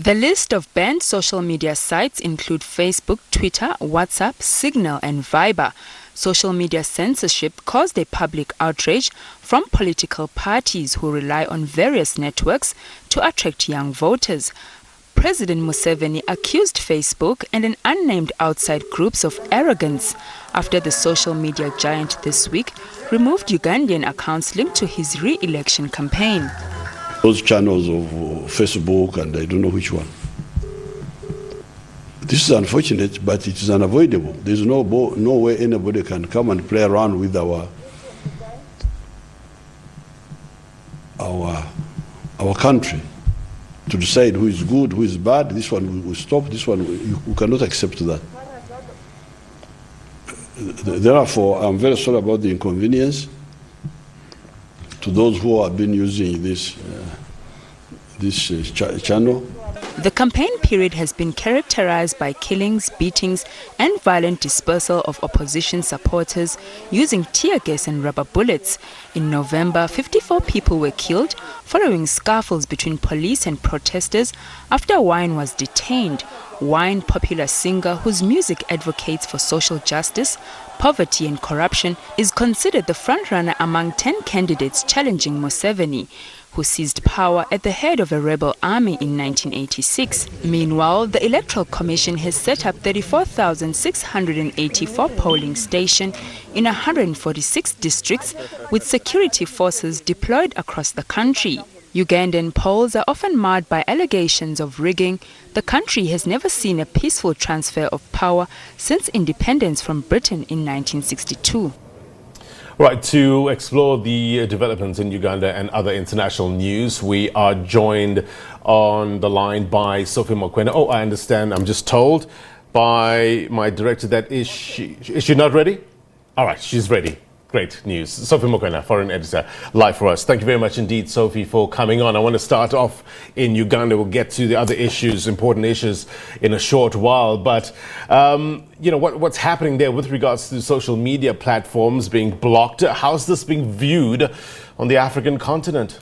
The list of banned social media sites include Facebook, Twitter, WhatsApp, Signal and Viber. Social media censorship caused a public outrage from political parties who rely on various networks to attract young voters. President Museveni accused Facebook and an unnamed outside groups of arrogance after the social media giant this week removed Ugandan accounts linked to his re-election campaign. Those channels of Facebook and I don't know which one. This is unfortunate, but it is unavoidable. There's no way anybody can come and play around with our country to decide who is good, who is bad. This one will stop, this one, you cannot accept that. Therefore, I'm very sorry about the inconvenience to those who have been using this channel. The campaign period has been characterized by killings, beatings and violent dispersal of opposition supporters using tear gas and rubber bullets. In November, 54 people were killed following scuffles between police and protesters after Wine was detained. Wine, popular singer whose music advocates for social justice, poverty and corruption, is considered the frontrunner among 10 candidates challenging Museveni, who seized power at the head of a rebel army in 1986. Meanwhile, the Electoral Commission has set up 34,684 polling stations in 146 districts with security forces deployed across the country. Ugandan polls are often marred by allegations of rigging. The country has never seen a peaceful transfer of power since independence from Britain in 1962. Right, to explore the developments in Uganda and other international news, we are joined on the line by Sophie Mokoena. Oh, I understand, I'm just told by my director that is she not ready? All right, she's ready. Great news. Sophie Mokoena, foreign editor, live for us. Thank you very much indeed, Sophie, for coming on. I want to start off in Uganda. We'll get to the other issues, important issues, in a short while. But, you know, what's happening there with regards to social media platforms being blocked? How's this being viewed on the African continent?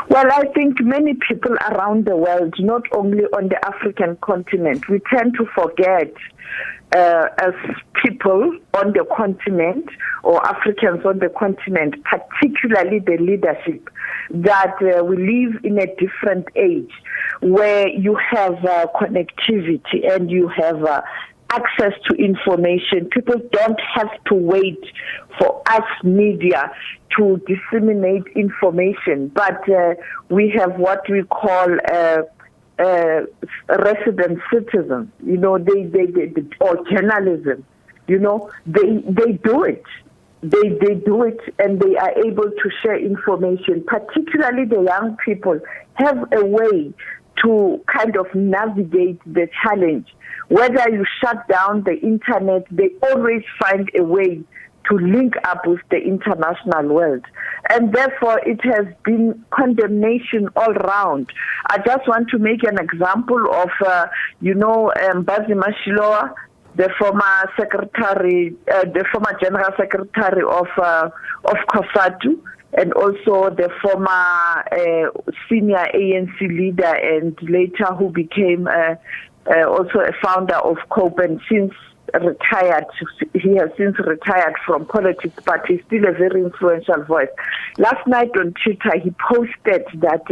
Well, I think many people around the world, not only on the African continent, we tend to forget as people on the continent or Africans on the continent, particularly the leadership, that we live in a different age where you have connectivity and you have access to information. People don't have to wait for us media to disseminate information, but we have what we call resident citizens, you know, they or journalism, you know, they do it. They do it and they are able to share information, particularly the young people have a way to kind of navigate the challenge. Whether you shut down the internet, they always find a way to link up with the international world. And therefore, it has been condemnation all round. I just want to make an example of, Bazi Mashiloa, the former secretary, the former general secretary of COSATU, and also the former senior ANC leader, and later who became also a founder of COPE, and since retired. He has since retired from politics, but he's still a very influential voice. Last night on Twitter, he posted that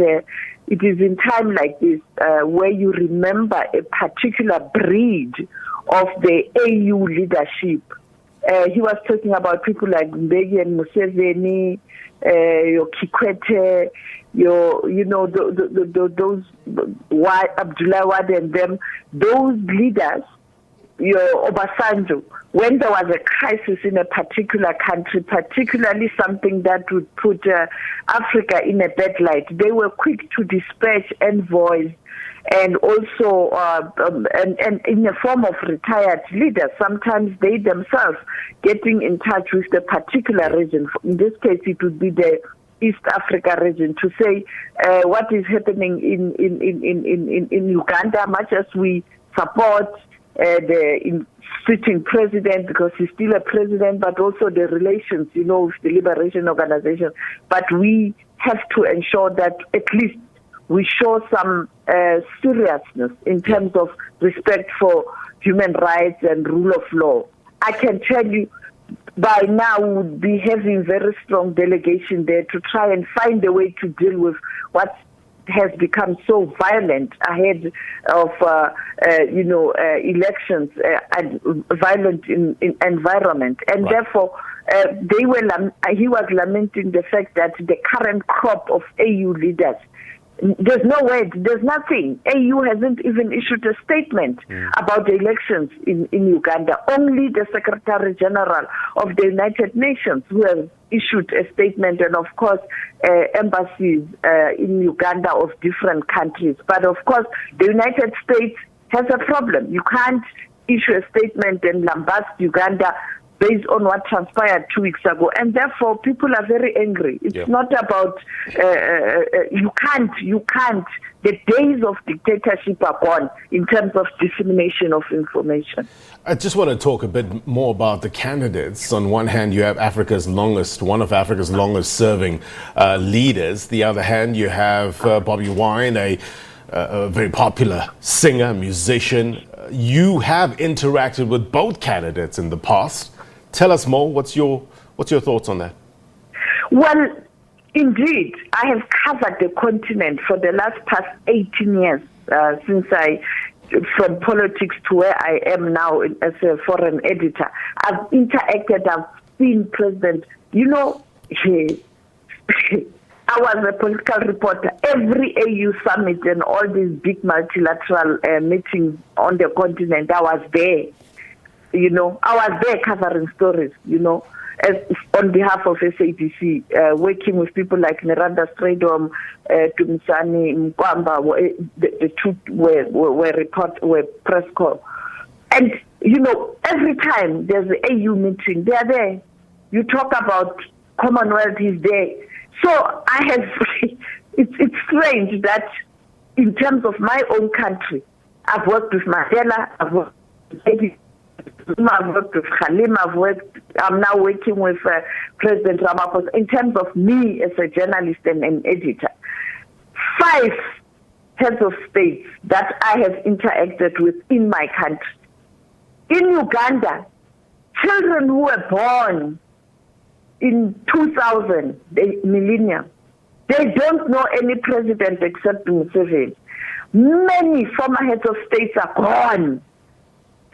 it is in time like this where you remember a particular breed of the AU leadership. He was talking about people like Mbeki and Museveni, your Kikwete, those Abdullah Wade and them, those leaders, your Obasanjo, when there was a crisis in a particular country, particularly something that would put Africa in a bad light, they were quick to dispatch envoys and also and in the form of retired leaders, sometimes they themselves getting in touch with the particular region. In this case, it would be the East Africa region to say what is happening in Uganda, much as we support the sitting president because he's still a president, but also the relations, with the Liberation Organization. But we have to ensure that at least we show some seriousness in terms of respect for human rights and rule of law. I can tell you, by now we would be having very strong delegation there to try and find a way to deal with what has become so violent ahead of elections and violent in environment, and therefore he was lamenting the fact that the current crop of AU leaders, there's no word, there's nothing. AU hasn't even issued a statement about the elections in Uganda. Only the Secretary General of the United Nations who has issued a statement, and of course embassies in Uganda of different countries. But of course the United States has a problem. You can't issue a statement and lambast Uganda based on what transpired 2 weeks ago, and therefore people are very angry. It's not about you can't. The days of dictatorship are gone in terms of dissemination of information. I just want to talk a bit more about the candidates. On one hand, you have one of Africa's longest serving leaders. The other hand, you have Bobi Wine, a very popular singer, musician. You have interacted with both candidates in the past. Tell us more. What's your thoughts on that? Well, indeed, I have covered the continent for the past 18 years since from politics to where I am now as a foreign editor. I've interacted. I've seen President. I was a political reporter. Every AU summit and all these big multilateral meetings on the continent, I was there. I was there covering stories, as on behalf of SABC, working with people like Neranda Stradom, Tumisani, Mkwamba, the two were press call. And, every time there's an AU meeting, they are there. You talk about Commonwealth, he's there. So it's strange that in terms of my own country, I've worked with Mandela, I've worked with Khalim, I'm now working with President Ramaphosa in terms of me as a journalist and an editor. 5 heads of states that I have interacted with in my country. In Uganda, children who were born in 2000, the millennium, they don't know any president except Museveni. Many former heads of states are gone.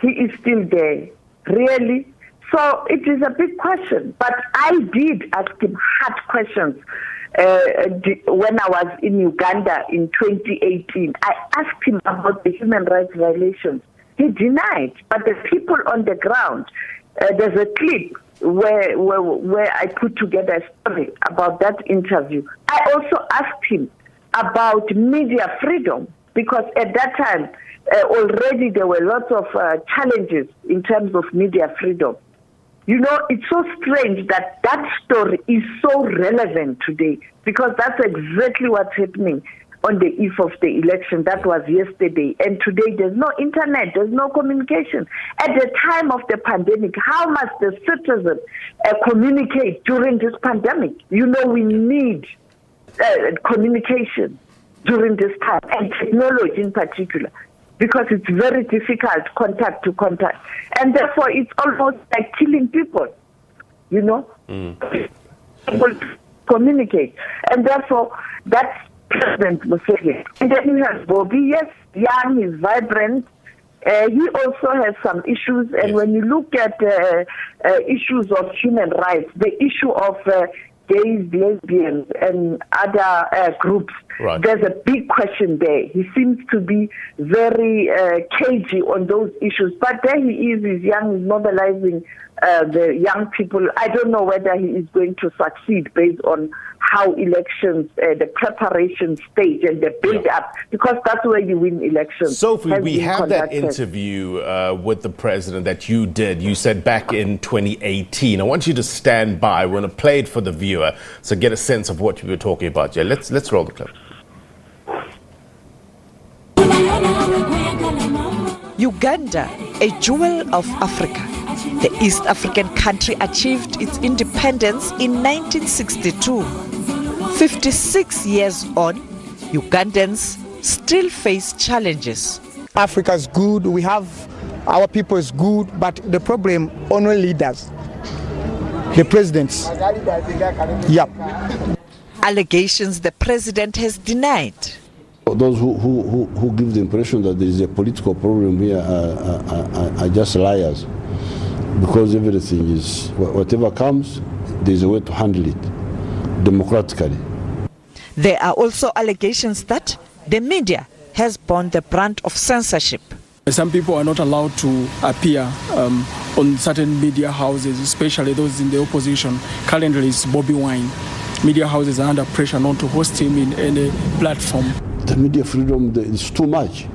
He is still there. Really? So it is a big question. But I did ask him hard questions when I was in Uganda in 2018. I asked him about the human rights violations. He denied. But the people on the ground, there's a clip where I put together a story about that interview. I also asked him about media freedom, because at that time, already there were lots of challenges in terms of media freedom. It's so strange that story is so relevant today, because that's exactly what's happening on the eve of the election. That was yesterday. And today there's no internet, there's no communication. At the time of the pandemic, how must the citizen communicate during this pandemic? We need communication during this time, and technology in particular, because it's very difficult contact to contact. And therefore it's almost like killing people, People communicate. And therefore that's President Museveni. And then you have Bobi, yes, young, he's vibrant. He also has some issues. And when you look at issues of human rights, the issue of gays, lesbians, and other groups, there's a big question there. He seems to be very cagey on those issues. But there he is, he's young, he's mobilizing the young people. I don't know whether he is going to succeed based on how elections, the preparation stage and the build-up, because that's where you win elections. Sophie, we have that interview with the president that you did. You said back in 2018. I want you to stand by. We're going to play it for the viewer so get a sense of what you were talking about. Yeah, let's roll the clip. Uganda, a jewel of Africa. The East African country achieved its independence in 1962. 56 years on, Ugandans still face challenges. Africa is good, our people is good, but the problem only leaders, the presidents. Yep. Allegations the president has denied. Those who give the impression that there is a political problem here are just liars, because everything is, whatever comes, there is a way to handle it democratically. There are also allegations that the media has borne the brunt of censorship. Some people are not allowed to appear on certain media houses, especially those in the opposition. Currently, it's Bobi Wine. Media houses are under pressure not to host him in any platform. The media freedom is too much.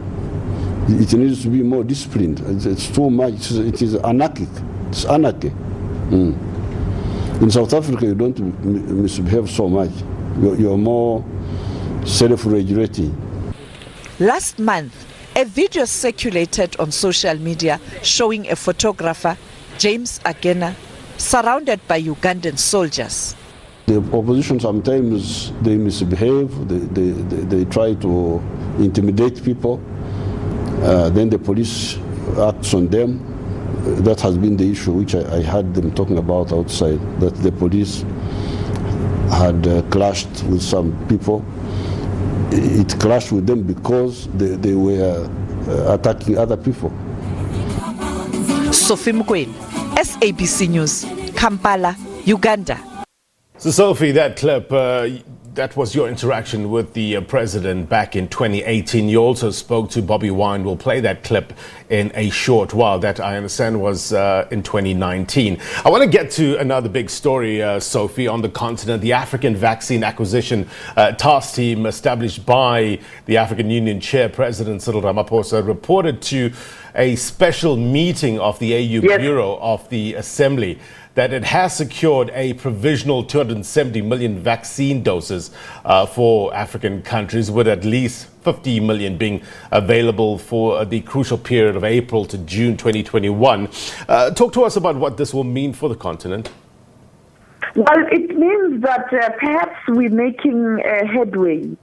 It needs to be more disciplined. It's too much. It is anarchic. It's anarchy. In South Africa, you don't misbehave so much. You're more self-regulating. Last month, a video circulated on social media showing a photographer, James Agena, surrounded by Ugandan soldiers. The opposition sometimes they misbehave, they try to intimidate people, then the police acts on them. That has been the issue which I heard them talking about outside, that the police had clashed with some people. It clashed with them because they were attacking other people. Sophie Mokoena, SABC News, Kampala, Uganda. So Sophie, that clip, that was your interaction with the president back in 2018. You also spoke to Bobi Wine. We'll play that clip in a short while. That, I understand, was in 2019. I want to get to another big story, Sophie, on the continent. The African Vaccine Acquisition Task Team, established by the African Union Chair, President Cyril Ramaphosa, reported to a special meeting of the AU Bureau of the Assembly that it has secured a provisional 270 million vaccine doses for African countries, with at least 50 million being available for the crucial period of April to June 2021. Talk to us about what this will mean for the continent. Well, it means that perhaps we're making headway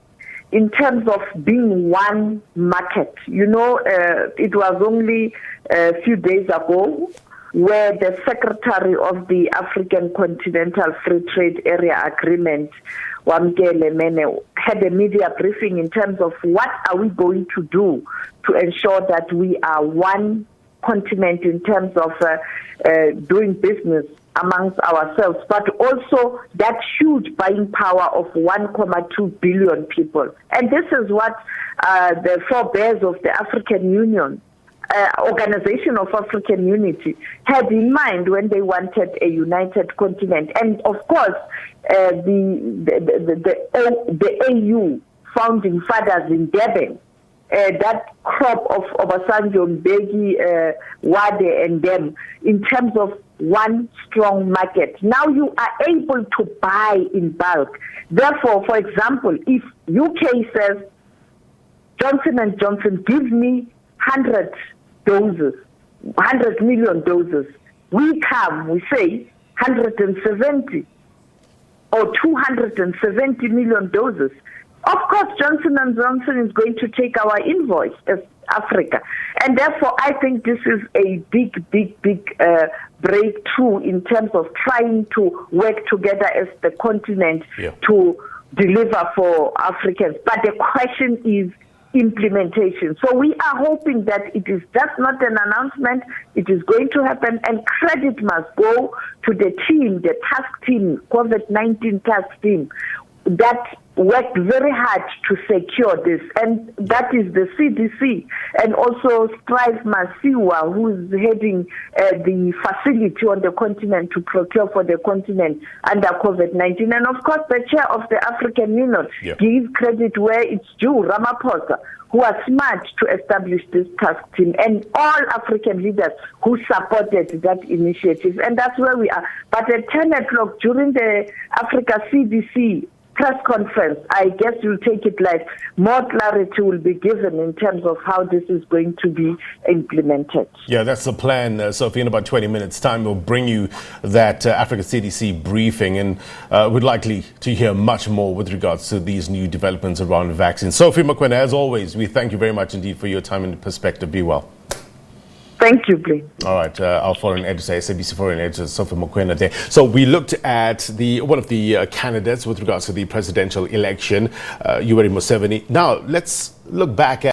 in terms of being one market. You know, it was only a few days ago where the Secretary of the African Continental Free Trade Area Agreement, Wamkele Mene, had a media briefing in terms of what are we going to do to ensure that we are one continent in terms of doing business amongst ourselves, but also that huge buying power of 1.2 billion people. And this is what the forebears of the African Union, Organization of African Unity, had in mind when they wanted a united continent. And of course, the AU founding fathers in Durban, that crop of Obasanjo, Mbeki, Wade and them, in terms of one strong market. Now you are able to buy in bulk. Therefore, for example, if UK says, Johnson & Johnson, give me 100 doses, 100 million doses. We come, we say 170 or 270 million doses. Of course, Johnson & Johnson is going to take our invoice as Africa. And therefore, I think this is a big breakthrough in terms of trying to work together as the continent to deliver for Africans. But the question is implementation. So we are hoping that it is just not an announcement, it is going to happen, and credit must go to the team, the task team, COVID-19 task team, that worked very hard to secure this, and that is the CDC, and also Strive Masiwa, who is heading the facility on the continent to procure for the continent under COVID-19, and of course the chair of the African Union. Give credit where it's due, Ramaphosa, who are smart to establish this task team, and all African leaders who supported that initiative, and that's where we are. But at 10 o'clock during the Africa CDC press conference, I guess you'll take it like more clarity will be given in terms of how this is going to be implemented. Yeah, that's the plan, Sophie. In about 20 minutes' time, we'll bring you that Africa CDC briefing, and we're likely to hear much more with regards to these new developments around vaccines. Sophie Mokoena, as always, we thank you very much indeed for your time and perspective. Be well. Thank you, please. All right, our foreign editor, SABC foreign editor, Sophie Mokoena there. So we looked at one of the candidates with regards to the presidential election, Yoweri Museveni. Now, let's look back at